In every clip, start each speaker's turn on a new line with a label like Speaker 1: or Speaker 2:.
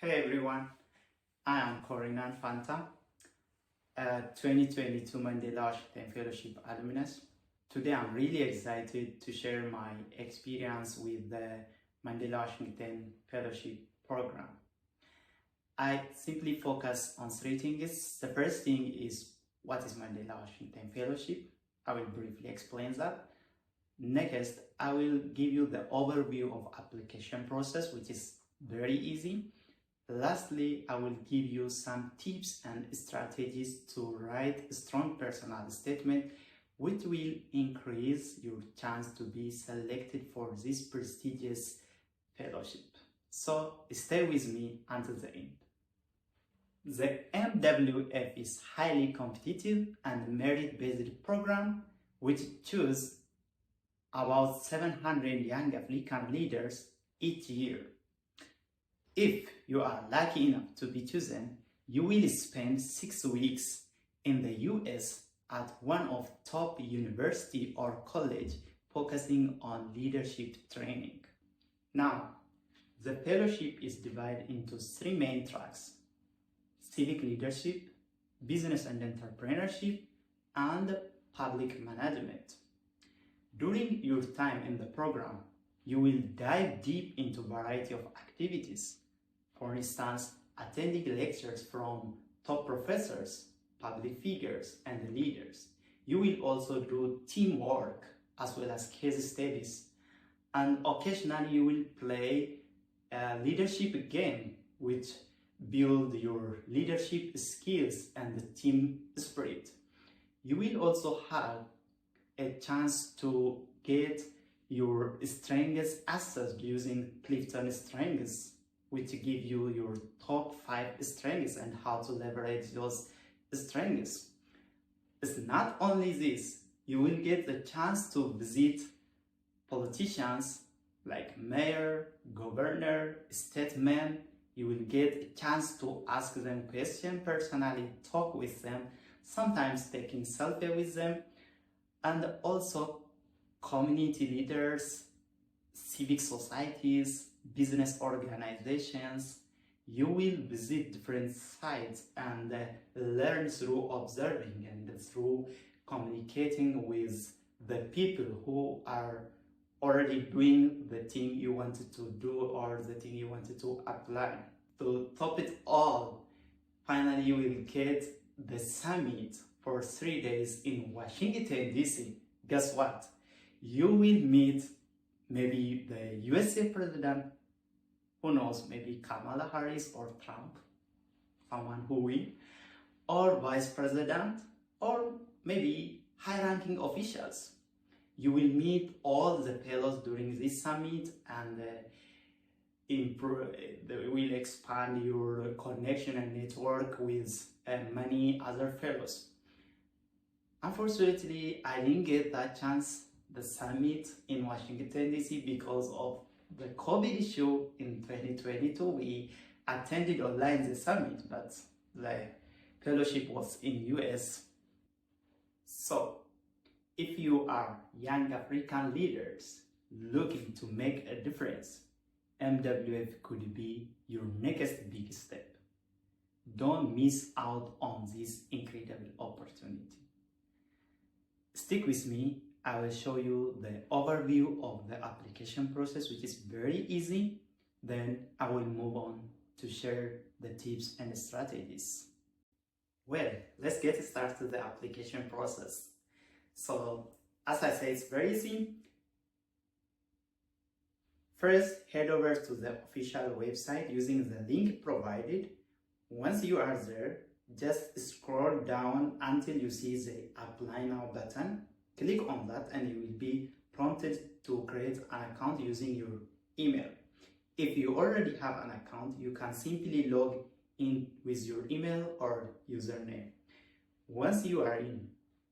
Speaker 1: Hey everyone, I am Ko-Fanta, a 2022 Mandela Washington Fellowship Alumnus. Today I'm really excited to share my experience with the Mandela Washington Fellowship program. I simply focus on three things. The first thing is what is Mandela Washington Fellowship? I will briefly explain that. Next, I will give you the overview of application process, which is very easy. Lastly, I will give you some tips and strategies to write a strong personal statement which will increase your chance to be selected for this prestigious fellowship. So stay with me until the end. The MWF is highly competitive and merit-based program which chooses about 700 young African leaders each year. If you are lucky enough to be chosen, you will spend 6 weeks in the US at one of top university or college focusing on leadership training. Now, the fellowship is divided into 3 main tracks: civic leadership, business and entrepreneurship, and public management. During your time in the program, you will dive deep into a variety of activities. For instance, attending lectures from top professors, public figures, and leaders. You will also do teamwork as well as case studies. And occasionally you will play a leadership game which build your leadership skills and team spirit. You will also have a chance to get your strengths assessed using Clifton Strengths, which give you your top 5 strengths and how to leverage those strengths. It's not only this, you will get the chance to visit politicians like mayor, governor, statesmen. You will get a chance to ask them questions personally, talk with them, sometimes taking selfie with them, and also community leaders, civic societies, business organizations. You will visit different sites and learn through observing and through communicating with the people who are already doing the thing you wanted to do or the thing you wanted to apply. To top it all, finally you will get the summit for 3 days in Washington, D.C. Guess what? You will meet maybe the USA president, who knows, maybe Kamala Harris or Trump, someone who will, or vice president, or maybe high-ranking officials. You will meet all the fellows during this summit and will expand your connection and network with many other fellows. Unfortunately, I didn't get that chance, the summit in Washington, D.C. because of the COVID issue in 2022. We attended online the summit, but the fellowship was in US. So, if you are young African leaders looking to make a difference, MWF could be your next big step. Don't miss out on this incredible opportunity. Stick with me. I will show you the overview of the application process, which is very easy. Then I will move on to share the tips and strategies. Well, let's get started with the application process. So, as I said, it's very easy. First, head over to the official website using the link provided. Once you are there, just scroll down until you see the Apply Now button. Click on that and you will be prompted to create an account using your email. If you already have an account, you can simply log in with your email or username. Once you are in,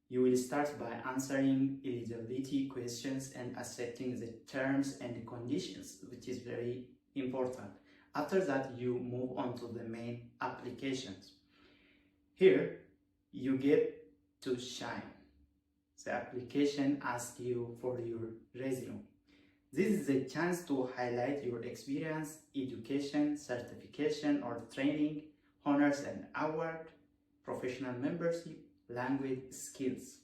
Speaker 1: you will start by answering eligibility questions and accepting the terms and conditions, which is very important. After that, you move on to the main applications. Here, you get to shine. The application asks you for your resume. This is a chance to highlight your experience, education, certification or training, honors and award, professional membership, language skills,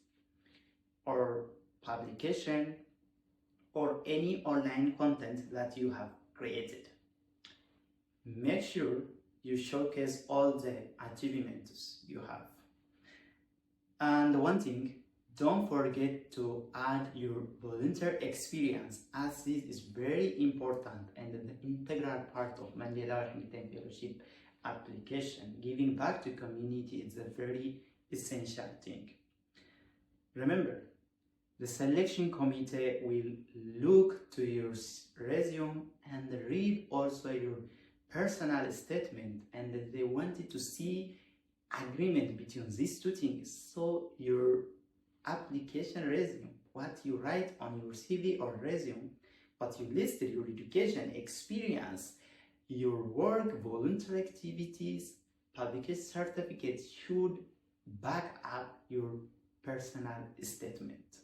Speaker 1: or publication, or any online content that you have created. Make sure you showcase all the achievements you have. And one thing, don't forget to add your volunteer experience, as this is very important and an integral part of Mandela Washington Fellowship application. Giving back to community is a very essential thing. Remember, the selection committee will look to your resume and read also your personal statement, and they wanted to see agreement between these two things. So your application resume, what you write on your CV or resume, what you listed, your education, experience, your work, volunteer activities, publication certificates should back up your personal statement.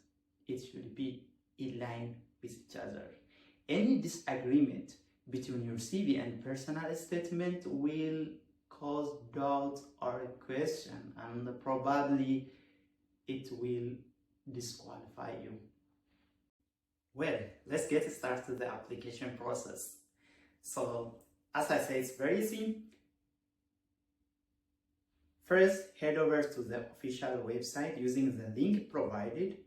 Speaker 1: It should be in line with each other. Any disagreement between your CV and personal statement will cause doubt or question, and probably it will disqualify you. Well, let's get started with the application process. So, as I say, it's very easy. First, head over to the official website using the link provided.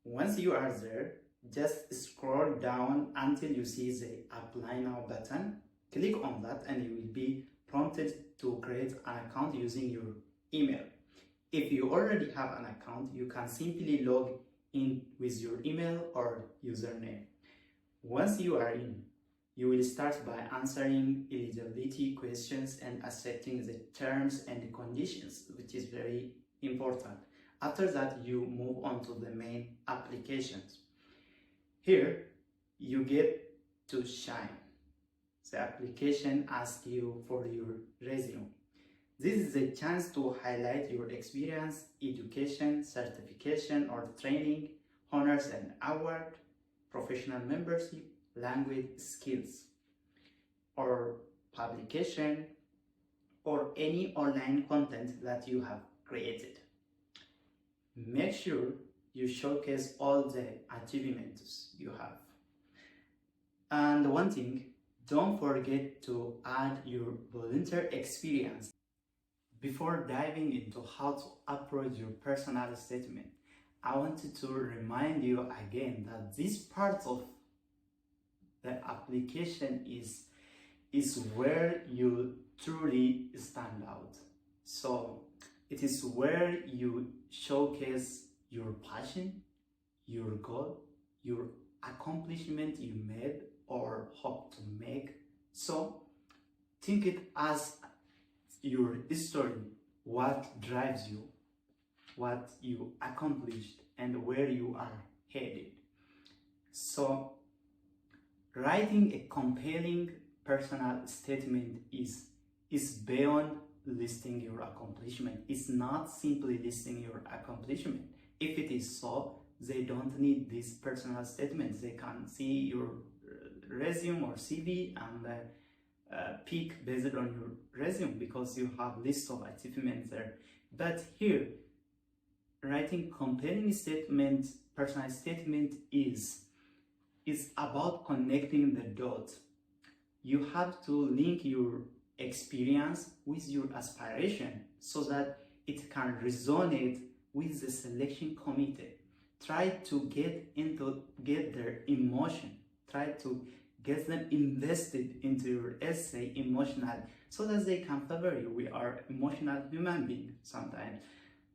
Speaker 1: Once you are there, just scroll down until you see the Apply Now button. Click on that and you will be prompted to create an account using your email. If you already have an account, you can simply log in with your email or username. Once you are in, you will start by answering eligibility questions and accepting the terms and conditions, which is very important. After that, you move on to the main applications. Here, you get to shine. The application asks you for your resume. This is a chance to highlight your experience, education, certification or training, honors and award, professional membership, language skills, or publication, or any online content that you have created. Make sure you showcase all the achievements you have. And one thing, don't forget to add your volunteer experience. Before diving into how to approach your personal statement, I wanted to remind you again that this part of the application is where you truly stand out. So it is where you showcase your passion, your goal, your accomplishment you made or hope to make. So think it as your history, what drives you, what you accomplished, and where you are headed. So writing a compelling personal statement is beyond listing your accomplishment. It's not simply listing your accomplishment. If it is so, they don't need this personal statement. They can see your resume or CV and pick based on your resume because you have list of achievements there. But here, writing compelling statement, personal statement is about connecting the dots. You have to link your experience with your aspiration so that it can resonate with the selection committee. Try to get their emotion. Try to get them invested into your essay emotional so that they can favor you. We are emotional human beings sometimes.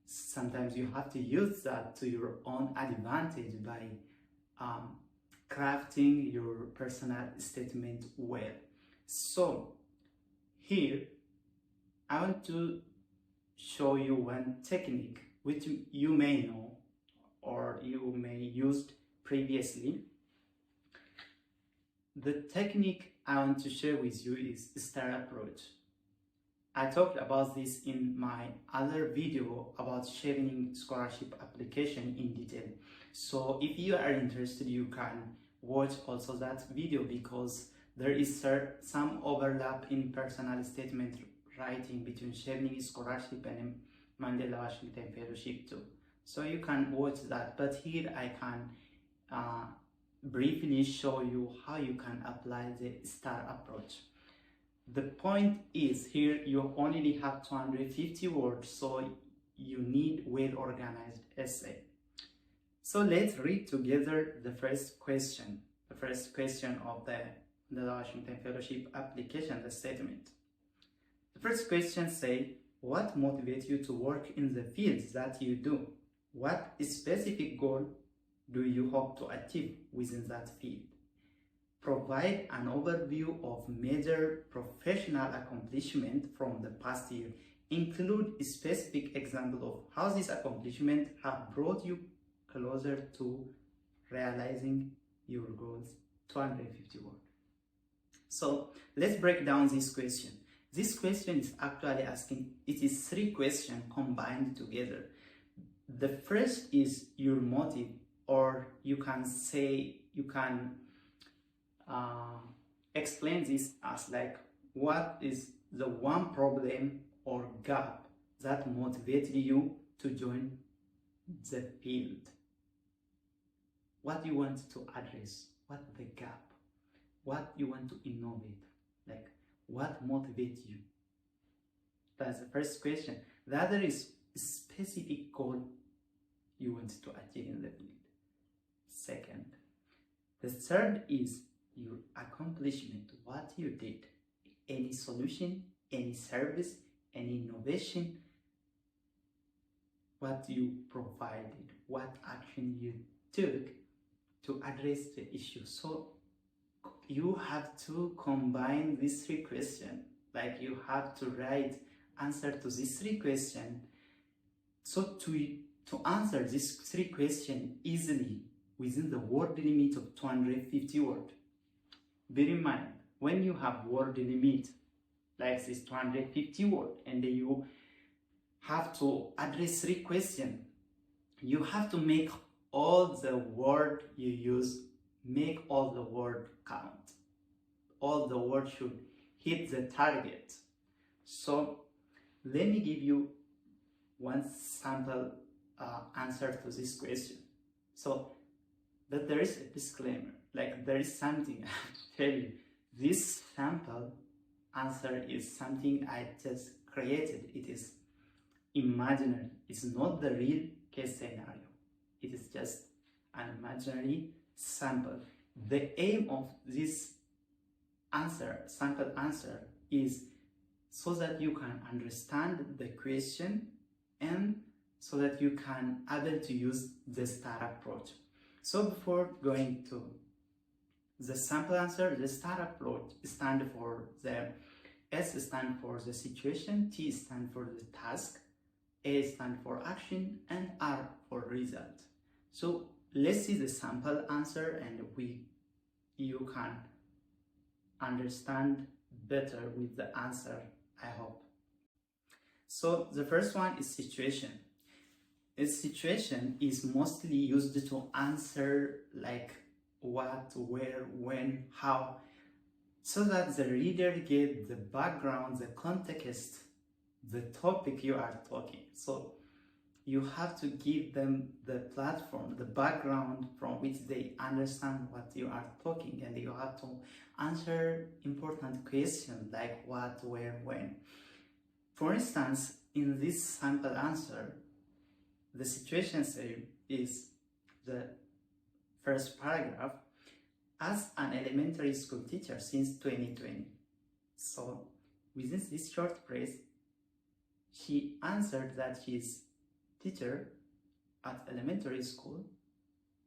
Speaker 1: Sometimes you have to use that to your own advantage by crafting your personal statement well. So here, I want to show you one technique which you may know or you may used previously. The technique I want to share with you is STAR approach. I talked about this in my other video about sharing scholarship application in detail. So if you are interested, you can watch also that video because there is some overlap in personal statement writing between Chevening Scholarship and Mandela Washington Fellowship too. So you can watch that, but here I can briefly show you how you can apply the STAR approach. The point is here you only have 250 words, so you need well-organized essay. So let's read together the first question of the Washington Fellowship application, the statement. The first question says, what motivates you to work in the fields that you do? What specific goal do you hope to achieve within that field? Provide an overview of major professional accomplishment from the past year. Include a specific example of how these accomplishments have brought you closer to realizing your goals. 250 words. So let's break down this question. This question is actually asking, it is 3 questions combined together. The first is your motive, or you can say, you can explain this as like, what is the one problem or gap that motivated you to join the field? What you want to address, what the gap, what you want to innovate, like what motivates you? That's the first question. The other is specific goal you want to achieve in the field. Second. The third is your accomplishment, what you did, any solution, any service, any innovation, what you provided, what action you took to address the issue. So you have to combine these 3 questions, like you have to write answer to these 3 questions. So to answer these 3 questions easily within the word limit of 250 words. Bear in mind, when you have word limit like this 250 words and you have to address 3 questions, you have to make all the word you use, make all the word count. All the words should hit the target. So let me give you one sample answer to this question. So, but there is a disclaimer, like there is something I have to tell you. This sample answer is something I just created. It is imaginary. It's not the real case scenario. It is just an imaginary sample. The aim of this sample answer, is so that you can understand the question and so that you can able to use the STAR approach. So before going to the sample answer, the STAR approach stands for the S stands for the situation, T stands for the task, A stands for action, and R for result. So let's see the sample answer and you can understand better with the answer, I hope. So the first one is situation. A situation is mostly used to answer like what, where, when, how, so that the reader gets the background, the context, the topic you are talking. So you have to give them the platform, the background from which they understand what you are talking, and you have to answer important questions like what, where, when. For instance, in this sample answer, the situation is the first paragraph, as an elementary school teacher since 2020. So within this short phrase, she answered that she is teacher at elementary school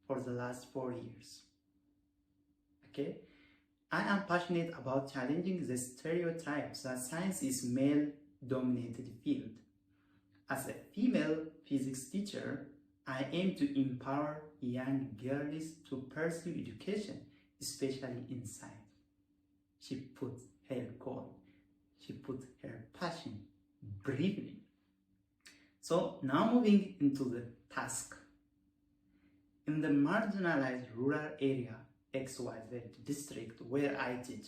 Speaker 1: for the last 4 years. Okay, I am passionate about challenging the stereotypes that science is male-dominated field. As a female physics teacher, I aim to empower young girls to pursue education, especially in science. She put her goal, she put her passion briefly. So now moving into the task. In the marginalized rural area, XYZ district where I teach,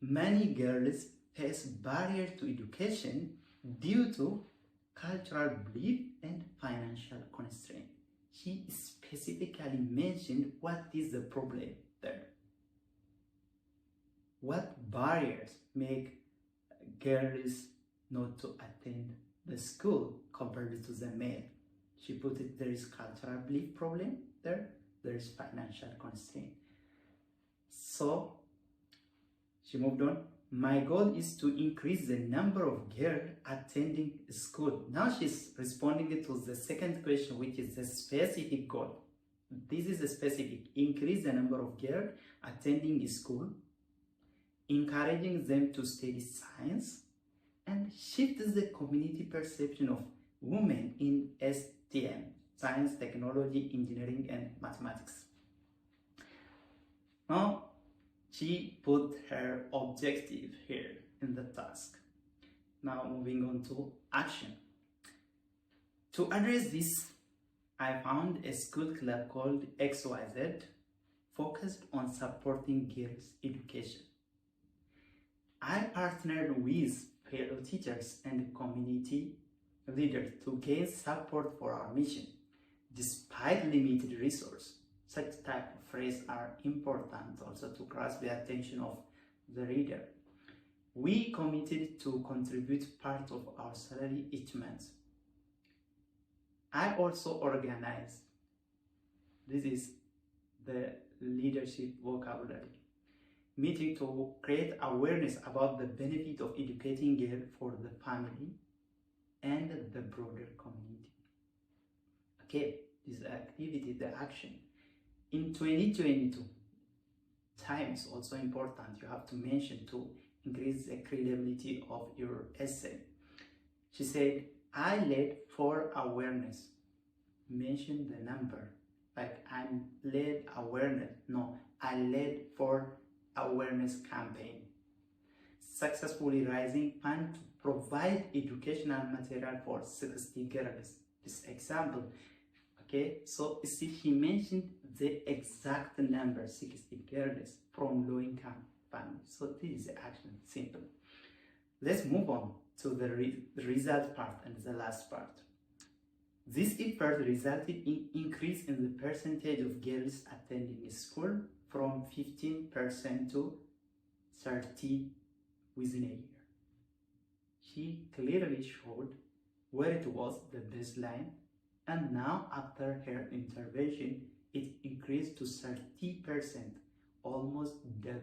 Speaker 1: many girls face barrier to education due to cultural belief and financial constraint. She specifically mentioned what is the problem there. What barriers make girls not to attend the school compared to the male? She put it, there is cultural belief problem there is financial constraint. So she moved on. My goal is to increase the number of girls attending school. Now she's responding to the second question, which is the specific goal. This is a specific, increase the number of girls attending school, encouraging them to study science, and shift the community perception of women in STEM, science, technology, engineering, and mathematics. Now, she put her objective here in the task. Now, moving on to action. To address this, I found a school club called XYZ, focused on supporting girls' education. I partnered with fellow teachers and community leaders to gain support for our mission. Despite limited resources, such type of phrases are important also to grasp the attention of the reader. We committed to contribute part of our salary each month. I also organized, this is the leadership vocabulary, meeting to create awareness about the benefit of educating girls for the family and the broader community. Okay, this activity, the action. In 2022, time is also important. You have to mention to increase the credibility of your essay. She said, I led for awareness. Mention the number. Like I'm led awareness. No, I led for awareness campaign. Successfully raising funds to provide educational material for 60 girls. This example. Okay, so you see, he mentioned the exact number, 60 girls from low-income families. So this is the action, simple. Let's move on to the result part and the last part. This effort resulted in increase in the percentage of girls attending school from 15% to 30% within a year. She clearly showed where it was the baseline, and now after her intervention, it increased to 30%, almost doubled.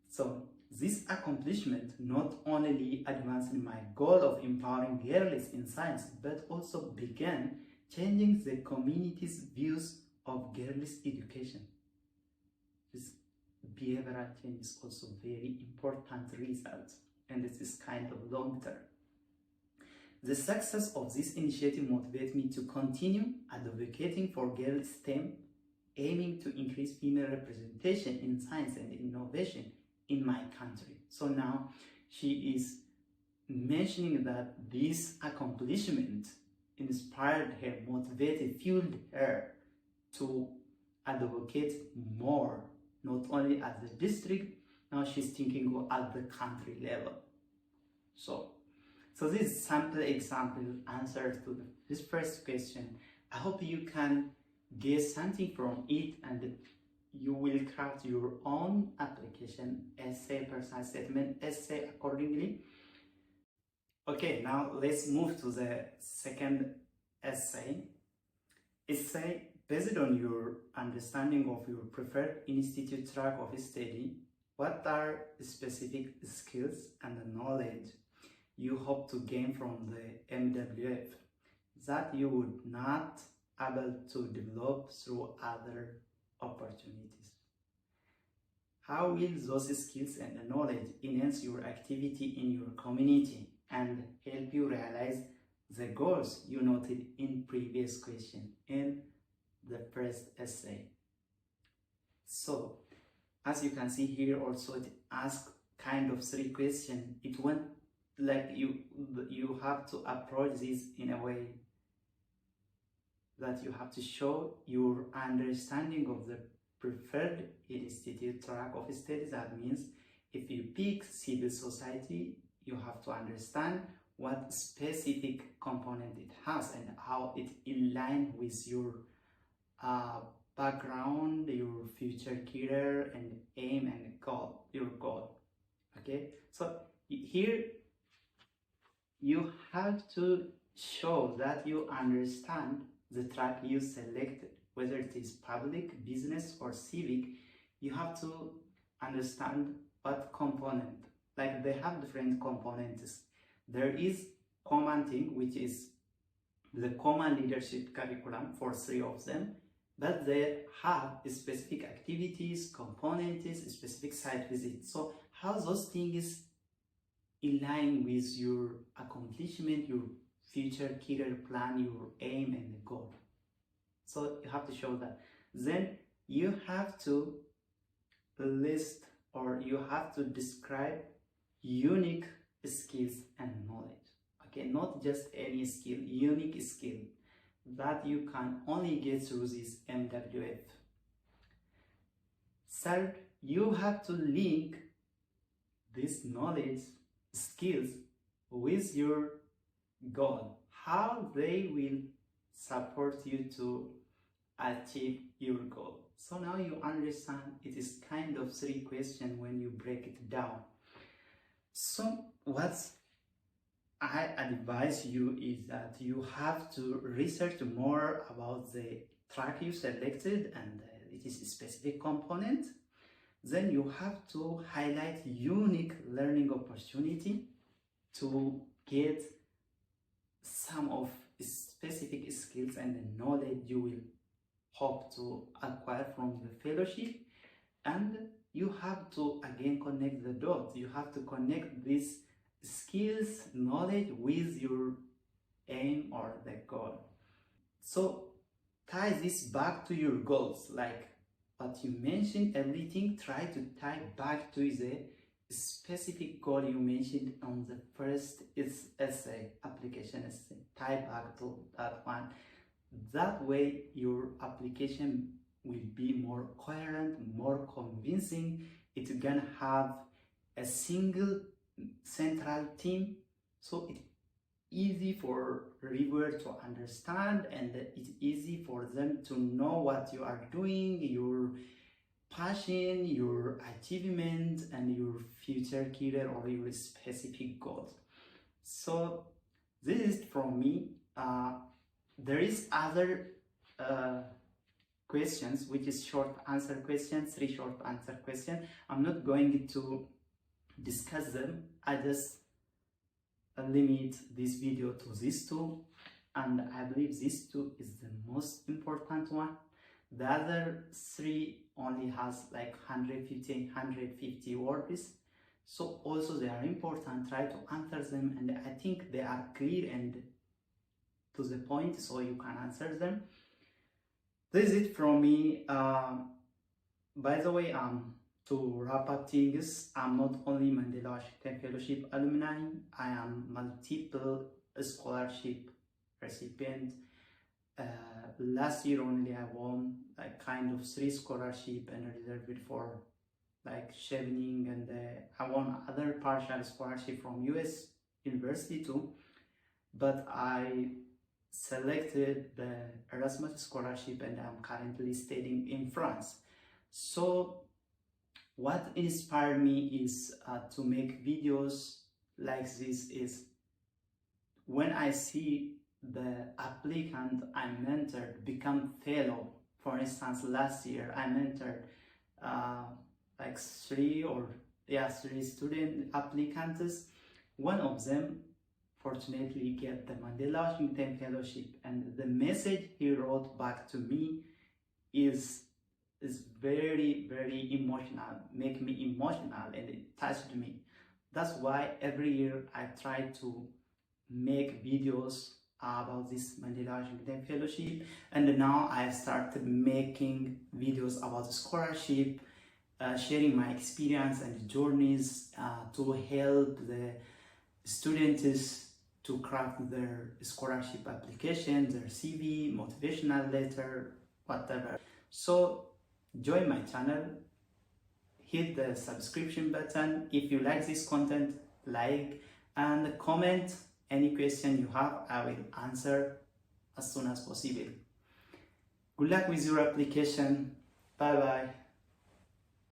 Speaker 1: So this accomplishment not only advanced my goal of empowering girls in science, but also began changing the community's views of girls' education. This behavioral change is also very important result, and this is kind of long term. The success of this initiative motivates me to continue advocating for girls' STEM, aiming to increase female representation in science and innovation in my country. So now she is mentioning that this accomplishment inspired her, motivated, fueled her to advocate more, not only at the district, now she's thinking at the country level. So this is sample example answer to this first question. I hope you can get something from it and you will craft your own application essay, personal statement essay accordingly. Okay, now let's move to the second essay. Essay based on your understanding of your preferred institute track of study. What are the specific skills and the knowledge you hope to gain from the MWF that you would not able to develop through other opportunities? How will those skills and the knowledge enhance your activity in your community and help you realize the goals you noted in previous question in the first essay? So, as you can see here, also it asks kind of 3 questions. It went like you have to approach this in a way that you have to show your understanding of the preferred institute track of studies. That means if you pick civil society, you have to understand what specific component it has and how it aligns with your background, your future career and aim and goal, your goal. Okay, so here you have to show that you understand the track you selected, whether it is public, business or civic. You have to understand what component, like they have different components. There is common thing, which is the common leadership curriculum for 3 of them, but they have specific activities, components, specific site visits. So how those things align with your accomplishment, your future career plan, your aim and goal. So you have to show that. Then you have to list, or you have to describe unique skills and knowledge. Okay, not just any skill, unique skill that you can only get through this MWF. Third, you have to link this knowledge, skills with your goal, how they will support you to achieve your goal. So now you understand it is kind of 3 questions when you break it down. So what I advise you is that you have to research more about the track you selected and its specific component. Then you have to highlight unique learning opportunity to get some of specific skills and the knowledge you will hope to acquire from the fellowship. And you have to again connect the dots. You have to connect these skills, knowledge with your aim or the goal. So tie this back to your goals, like what you mentioned, everything, try to tie back to the specific goal you mentioned on the first essay, application essay. Tie back to that one. That way your application will be more coherent, more convincing. It's gonna have a single central theme, so it's easy for reviewers to understand, and it's easy for them to know what you are doing, your passion, your achievement, and your future career or your specific goals. So this is from me. There is other questions, which is short answer questions, 3 short answer questions. I'm not going to discuss them. I just limit this video to these 2, and I believe this 2 is the most important one. The other 3 only has like 150 words, so also they are important. Try to answer them, and I think they are clear and to the point, so you can answer them. This is it from me. By the way, to wrap up things, I'm not only Mandela Washington Fellowship alumni, I am multiple scholarship recipient. Last year only I won like kind of 3 scholarship and reserved for like Chevening, and I won other partial scholarship from US University too, but I selected the Erasmus scholarship and I'm currently studying in France. So what inspired me is to make videos like this is when I see the applicant I mentored become fellow. For instance, last year I mentored like 3 student applicants. One of them fortunately get the Mandela Washington Fellowship, and the message he wrote back to me is very, very emotional, make me emotional, and it touched me. That's why every year I try to make videos about this Mandela Washington Fellowship, and now I started making videos about the scholarship, sharing my experience and journeys to help the students to craft their scholarship application, their CV, motivational letter, whatever. So join my channel, hit the subscription button. If you like this content, like and comment any question you have. I will answer as soon as possible. Good luck with your application. Bye bye.